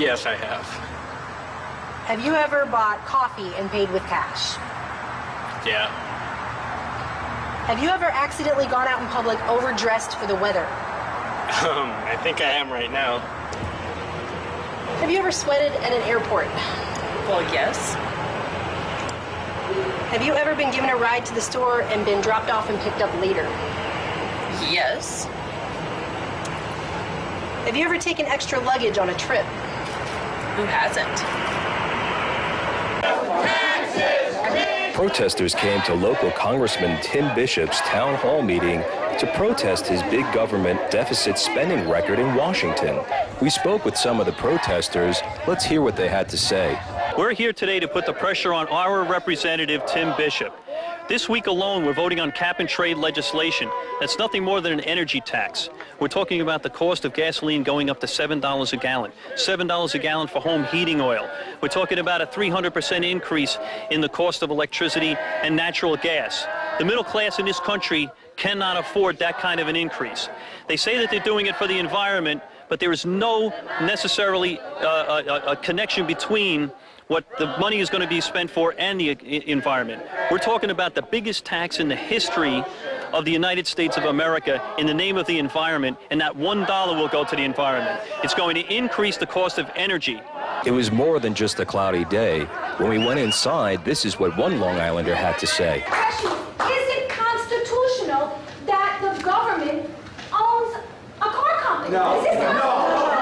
Yes, I have. Have you ever bought coffee and paid with cash? Yeah. Have you ever accidentally gone out in public overdressed for the weather? I think I am right now. Have you ever sweated at an airport? Well, yes. Have you ever been given a ride to the store and been dropped off and picked up later? Yes. Have you ever taken extra luggage on a trip? Who hasn't? Protesters came to local Congressman Tim Bishop's town hall meeting to protest his big government deficit spending record in Washington. We spoke with some of the protesters. Let's hear what they had to say. We're here today to put the pressure on our representative, Tim Bishop. This week alone, we're voting on cap-and-trade legislation. That's nothing more than an energy tax. We're talking about the cost of gasoline going up to $7 a gallon, $7 a gallon for home heating oil. We're talking about a 300% increase in the cost of electricity and natural gas. The middle class in this country cannot afford that kind of an increase. They say that they're doing it for the environment, but there is no necessarily a connection between what the money is going to be spent for and the environment. We're talking about the biggest tax in the history of the United States of America in the name of the environment, and not $1 will go to the environment. It's going to increase the cost of energy. It was more than just a cloudy day. When we went inside, this is what one Long Islander had to say. Is it constitutional that the government owns a car company? No. Is this constitutional?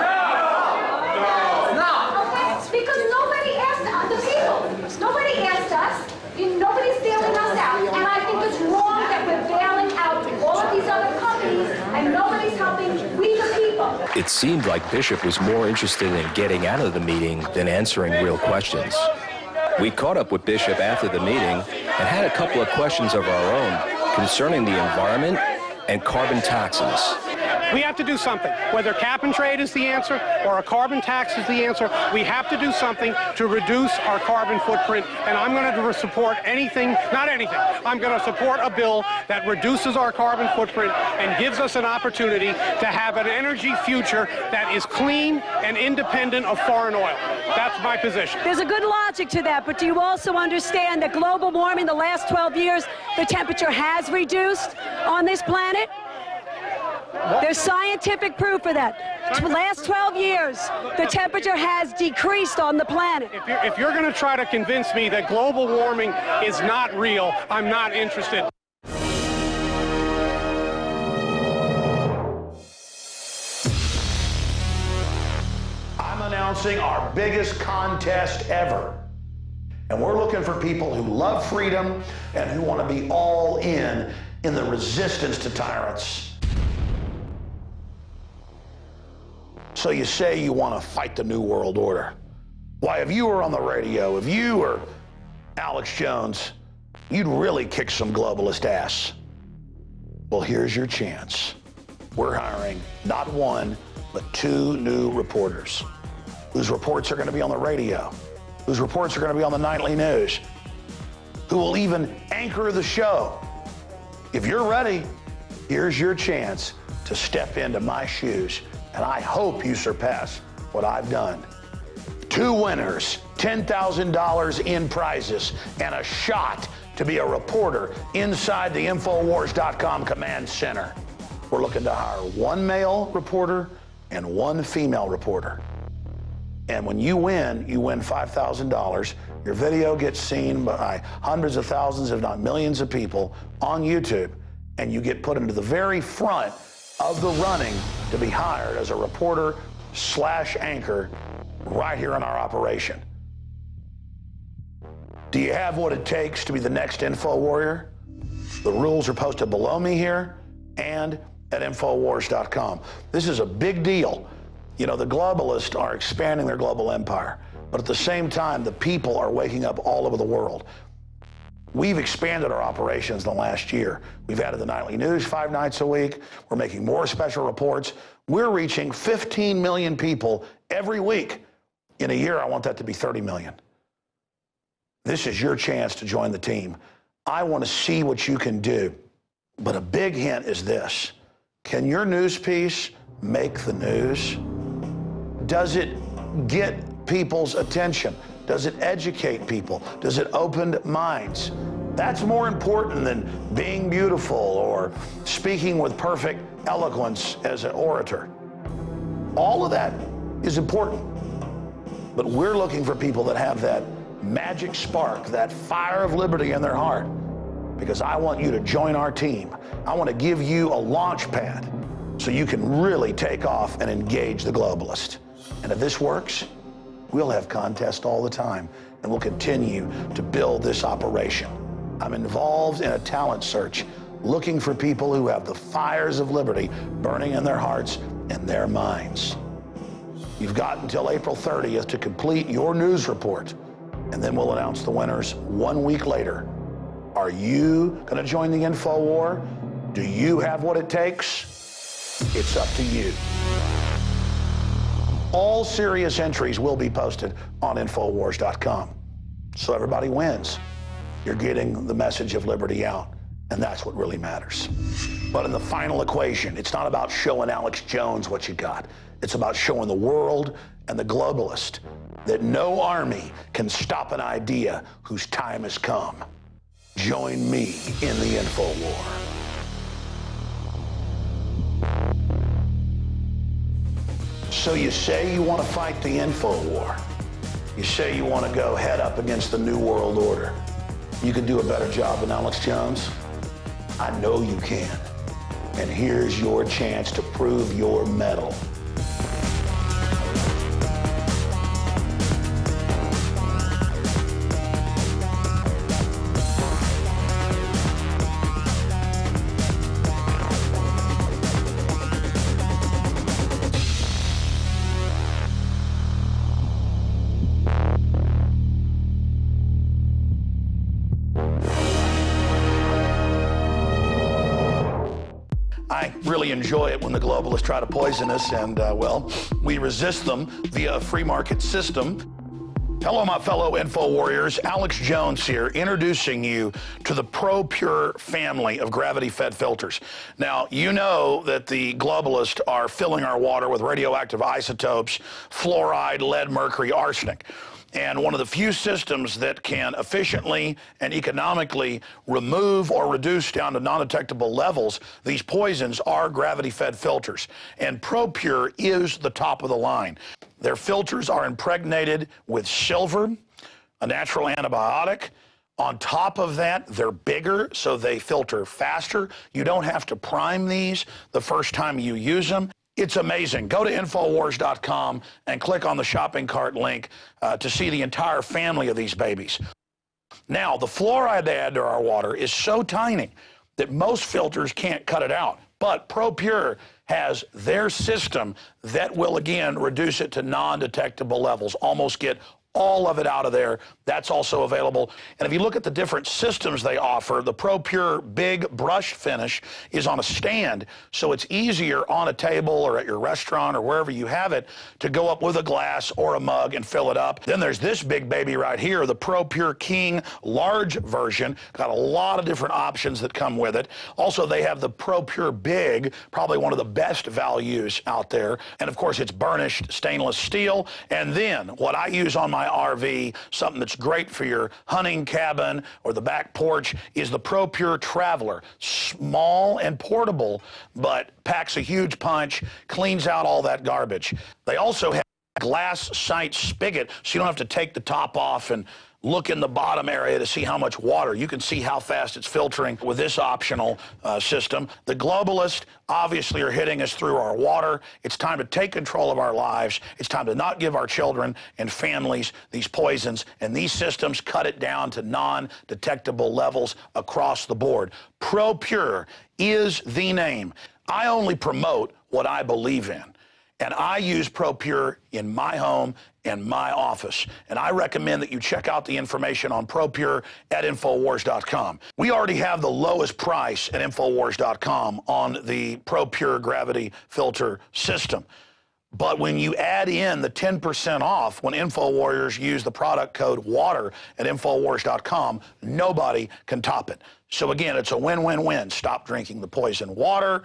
No. Okay, because nobody asked the people. Nobody asked us. Nobody's bailing us out. And I think it's wrong that we're bailing out all of these other companies and nobody's helping we the people. It seemed like Bishop was more interested in getting out of the meeting than answering real questions. We caught up with Bishop after the meeting and had a couple of questions of our own concerning the environment and carbon taxes. We have to do something. Whether cap and trade is the answer or a carbon tax is the answer, we have to do something to reduce our carbon footprint. And I'm going to support anything, not anything, I'm going to support a bill that reduces our carbon footprint and gives us an opportunity to have an energy future that is clean and independent of foreign oil. That's my position. There's a good logic to that, but do you also understand that global warming, the last 12 years, the temperature has reduced on this planet? There's scientific proof of that. Last 12 years, the temperature has decreased on the planet. If you're going to try to convince me that global warming is not real, I'm not interested. I'm announcing our biggest contest ever. And we're looking for people who love freedom and who want to be all in the resistance to tyrants. So you say you want to fight the New World Order. Why, if you were on the radio, if you were Alex Jones, you'd really kick some globalist ass. Well, here's your chance. We're hiring not one, but 2 new reporters whose reports are going to be on the radio, whose reports are going to be on the nightly news, who will even anchor the show. If you're ready, here's your chance to step into my shoes. And I hope you surpass what I've done. 2 winners, $10,000 in prizes, and a shot to be a reporter inside the INFOWARS.com command center. We're looking to hire 1 male reporter and 1 female reporter. And when you win $5,000. Your video gets seen by hundreds of thousands, if not millions of people on YouTube, and you get put into the very front of the running to be hired as a reporter / anchor right here in our operation. Do you have what it takes to be the next Info Warrior? The rules are posted below me here and at INFOWARS.com. This is a big deal. You know, the globalists are expanding their global empire, but at the same time, the people are waking up all over the world. We've expanded our operations in the last year. We've added the nightly news 5 nights a week. We're making more special reports. We're reaching 15 million people every week. In a year, I want that to be 30 million. This is your chance to join the team. I want to see what you can do. But a big hint is this. Can your news piece make the news? Does it get people's attention? Does it educate people? Does it open minds? That's more important than being beautiful or speaking with perfect eloquence as an orator. All of that is important. But we're looking for people that have that magic spark, that fire of liberty in their heart, because I want you to join our team. I want to give you a launch pad so you can really take off and engage the globalist. And if this works, we'll have contests all the time, and we'll continue to build this operation. I'm involved in a talent search, looking for people who have the fires of liberty burning in their hearts and their minds. You've got until April 30th to complete your news report, and then we'll announce the winners 1 week later. Are you going to join the InfoWar? Do you have what it takes? It's up to you. All serious entries will be posted on INFOWARS.com. So everybody wins. You're getting the message of liberty out, and that's what really matters. But in the final equation, it's not about showing Alex Jones what you got. It's about showing the world and the globalist that no army can stop an idea whose time has come. Join me in the InfoWar. So you say you want to fight the InfoWar. You say you want to go head up against the New World Order. You can do a better job than Alex Jones? I know you can. And here's your chance to prove your mettle. I really enjoy it when the globalists try to poison us, and, well, we resist them via a free market system. Hello, my fellow Info Warriors. Alex Jones here, introducing you to the ProPure family of gravity-fed filters. Now, you know that the globalists are filling our water with radioactive isotopes, fluoride, lead, mercury, arsenic. And one of the few systems that can efficiently and economically remove or reduce down to non-detectable levels these poisons are gravity-fed filters. And ProPure is the top of the line. Their filters are impregnated with silver, a natural antibiotic. On top of that, they're bigger, so they filter faster. You don't have to prime these the first time you use them. It's amazing. Go to InfoWars.com and click on the shopping cart link to see the entire family of these babies. Now, the fluoride they add to our water is so tiny that most filters can't cut it out. But ProPure has their system that will, again, reduce it to non-detectable levels, almost get all of it out of there. That's also available. And if you look at the different systems they offer, the ProPure Big Brush Finish is on a stand, so it's easier on a table or at your restaurant or wherever you have it to go up with a glass or a mug and fill it up. Then there's this big baby right here, the ProPure King large version. Got a lot of different options that come with it. Also, they have the ProPure Big, probably one of the best values out there. And of course, it's burnished stainless steel. And then what I use on my RV, something that's great for your hunting cabin or the back porch, is the ProPure Traveler. Small and portable, but packs a huge punch, cleans out all that garbage. They also have a glass sight spigot, so you don't have to take the top off and look in the bottom area to see how much water. You can see how fast it's filtering with this optional system. The globalists obviously are hitting us through our water. It's time to take control of our lives. It's time to not give our children and families these poisons, and these systems cut it down to non-detectable levels across the board. ProPure is the name. I only promote what I believe in. And I use ProPure in my home and my office. And I recommend that you check out the information on ProPure at InfoWars.com. We already have the lowest price at InfoWars.com on the ProPure gravity filter system. But when you add in the 10% off when InfoWarriors use the product code WATER at InfoWars.com, nobody can top it. So again, it's a win-win-win. Stop drinking the poison water.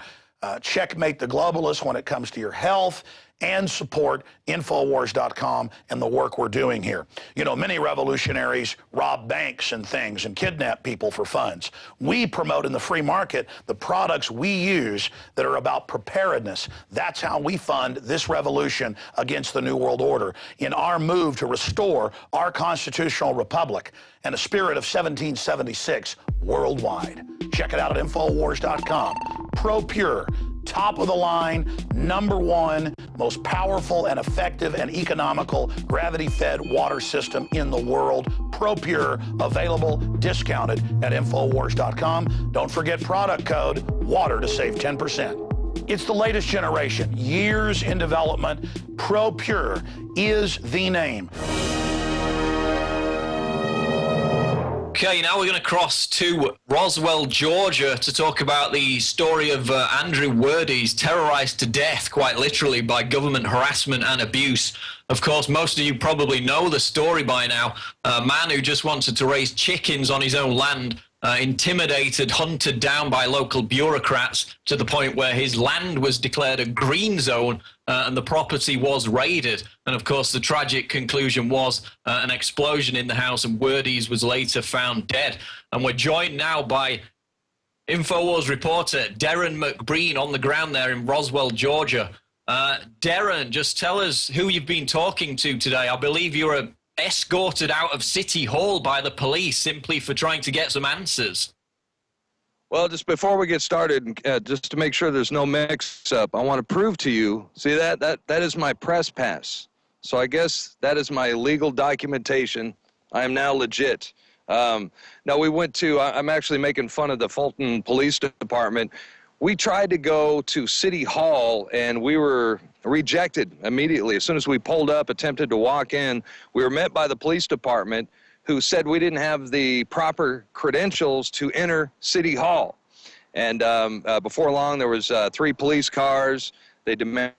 Checkmate the globalists when it comes to your health, and support INFOWARS.com and the work we're doing here. You know, many revolutionaries rob banks and things and kidnap people for funds. We promote in the free market the products we use that are about preparedness. That's how we fund this revolution against the New World Order in our move to restore our constitutional republic and a spirit of 1776 worldwide. Check it out at INFOWARS.com. Pro-Pure, top of the line, #1, most powerful and effective and economical gravity-fed water system in the world. Pro-Pure, available, discounted at INFOWARS.com. Don't forget product code WATER to save 10%. It's the latest generation, years in development. Pro-Pure is the name. Okay, now we're going to cross to Roswell, Georgia to talk about the story of Andrew Wordy's terrorized to death, quite literally, by government harassment and abuse. Of course, most of you probably know the story by now. A man who just wanted to raise chickens on his own land, intimidated, hunted down by local bureaucrats to the point where his land was declared a green zone and the property was raided. And of course, the tragic conclusion was an explosion in the house, and Wordy's was later found dead. And we're joined now by InfoWars reporter Darren McBreen on the ground there in Roswell, Georgia. Darren, just tell us who you've been talking to today. I believe you were escorted out of City Hall by the police simply for trying to get some answers. Well, just before we get started, just to make sure there's no mix-up, I want to prove to you, see that is my press pass. So I guess that is my legal documentation. I am now legit. Now we went to, I'm actually making fun of the Fulton Police Department. We tried to go to City Hall and we were rejected immediately. As soon as we pulled up, attempted to walk in, we were met by the police department who said we didn't have the proper credentials to enter City Hall. And before long, there was 3 police cars. They demanded